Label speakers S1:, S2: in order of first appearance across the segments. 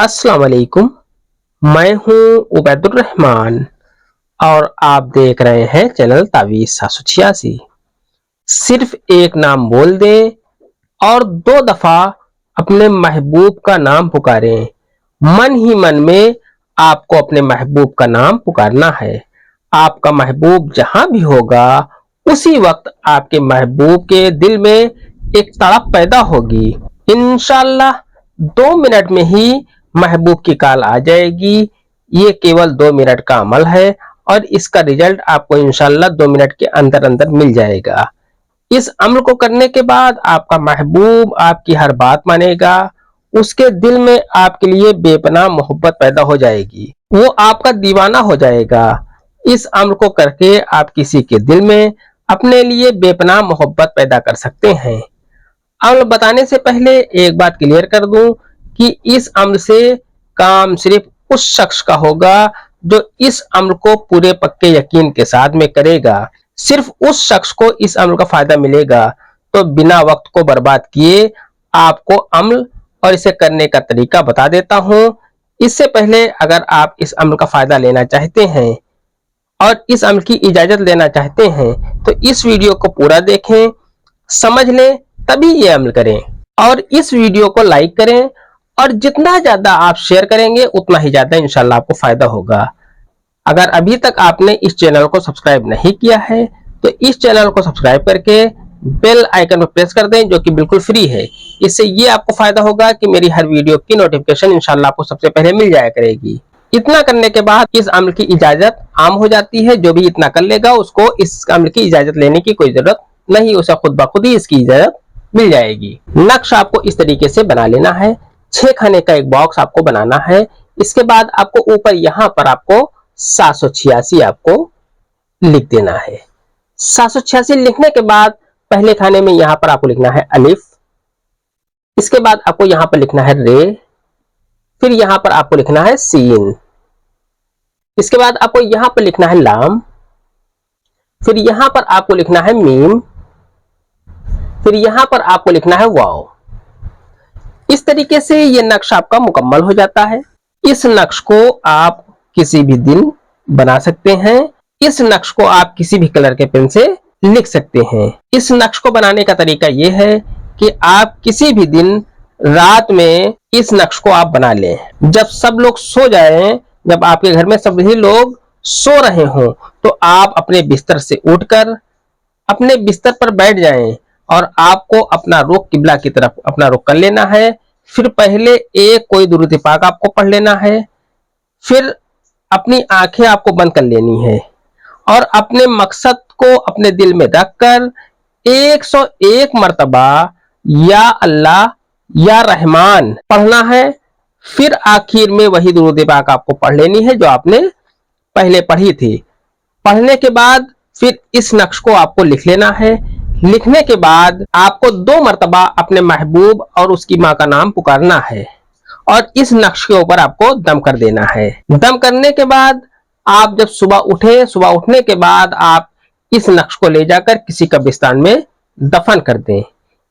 S1: अस्सलाम वालेकुम। मैं हूं उबैदुर रहमान और आप देख रहे हैं चैनल तावीज़ 786। सिर्फ एक नाम बोल दें और 2 दफा अपने महबूब का नाम पुकारें। मन ही मन में आपको अपने महबूब का नाम पुकारना है। आपका महबूब जहां भी होगा उसी वक्त आपके महबूब के दिल में एक तड़प पैदा होगी। इंशाअल्लाह 2 मिनट में ही महबूब की कॉल आ जाएगी। ये केवल 2 मिनट का अमल है और इसका रिजल्ट आपको इंशाअल्लाह 2 मिनट के अंदर अंदर मिल जाएगा। इस अमल को करने के बाद आपका महबूब आपकी हर बात मानेगा। उसके दिल में आपके लिए बेपनाह मोहब्बत पैदा हो जाएगी। वो आपका दीवाना हो जाएगा। इस अमल को करके आप किसी के दिल में अपने लिए बेपनाह मोहब्बत पैदा कर सकते हैं। अमल बताने से पहले एक बात क्लियर कर दूं कि इस अमल से काम सिर्फ उस शख्स का होगा जो इस अमल को पूरे पक्के यकीन के साथ में करेगा। सिर्फ उस शख्स को इस अमल का फायदा मिलेगा। तो बिना वक्त को बर्बाद किए आपको अमल और इसे करने का तरीका बता देता हूं। इससे पहले अगर आप इस अमल का फायदा लेना चाहते हैं और इस अमल की इजाजत लेना चाहते हैं तो इस वीडियो को पूरा देखें, समझ लें, तभी ये अमल करें। और इस वीडियो को लाइक करें और जितना ज्यादा आप शेयर करेंगे उतना ही ज्यादा इंशाल्लाह आपको फायदा होगा। अगर अभी तक आपने इस चैनल को सब्सक्राइब नहीं किया है तो इस चैनल को सब्सक्राइब करके बेल आइकन पर प्रेस कर दें, जो कि बिल्कुल फ्री है। इससे ये आपको फायदा होगा कि मेरी हर वीडियो की नोटिफिकेशन इंशाल्लाह आपको सबसे पहले मिल जाया करेगी। इतना करने के बाद इस अमल की इजाजत आम हो जाती है। जो भी इतना कर लेगा उसको इस अमल की इजाजत लेने की कोई जरूरत नहीं, उसे खुद ब खुद ही इसकी इजाजत मिल जाएगी। नक्श आपको इस तरीके से बना लेना है। 6 खाने का एक बॉक्स आपको बनाना है। इसके बाद आपको ऊपर यहां पर आपको 786 आपको लिख देना है। 786 लिखने के बाद पहले खाने में यहां पर आपको लिखना है अलिफ। इसके बाद आपको यहां पर लिखना है रे। फिर यहां पर आपको लिखना है सीन। इसके बाद आपको यहां पर लिखना है लाम। फिर यहां पर आपको लिखना है मीम। फिर यहां पर आपको लिखना है वाव। इस तरीके से ये नक्श आपका मुकम्मल हो जाता है। इस नक्श को आप किसी भी दिन बना सकते हैं। इस नक्श को आप किसी भी कलर के पेन से लिख सकते हैं। इस नक्श को बनाने का तरीका यह है कि आप किसी भी दिन रात में इस नक्श को आप बना लें। जब सब लोग सो जाएं, जब आपके घर में सभी लोग सो रहे हों, तो आप अपने बिस्तर से उठकर अपने बिस्तर पर बैठ जाएं और आपको अपना रुख किबला की तरफ अपना रुख कर लेना है। फिर पहले एक कोई दुरूद पाक आपको पढ़ लेना है। फिर अपनी आंखें आपको बंद कर लेनी है और अपने मकसद को अपने दिल में रखकर 101 मर्तबा या अल्लाह या रहमान पढ़ना है। फिर आखिर में वही दुरूद पाक आपको पढ़ लेनी है जो आपने पहले पढ़ी थी। पढ़ने के बाद फिर इस नक्श को आपको लिख लेना है। लिखने के बाद आपको 2 मर्तबा अपने महबूब और उसकी माँ का नाम पुकारना है और इस नक्श के ऊपर आपको दम कर देना है। दम करने के बाद आप जब सुबह उठे, सुबह उठने के बाद आप इस नक्श को ले जाकर किसी कब्रिस्तान में दफन कर दें।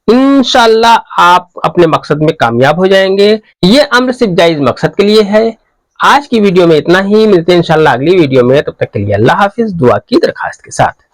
S1: इंशाअल्लाह आप अपने मकसद में कामयाब हो जाएंगे। ये अमर सिर्फ जायज मकसद के लिए है। आज की वीडियो में इतना ही। मिलते हैं इंशाअल्लाह अगली वीडियो में। तब तक के लिए अल्लाह हाफिज। दुआ की दरखास्त के साथ।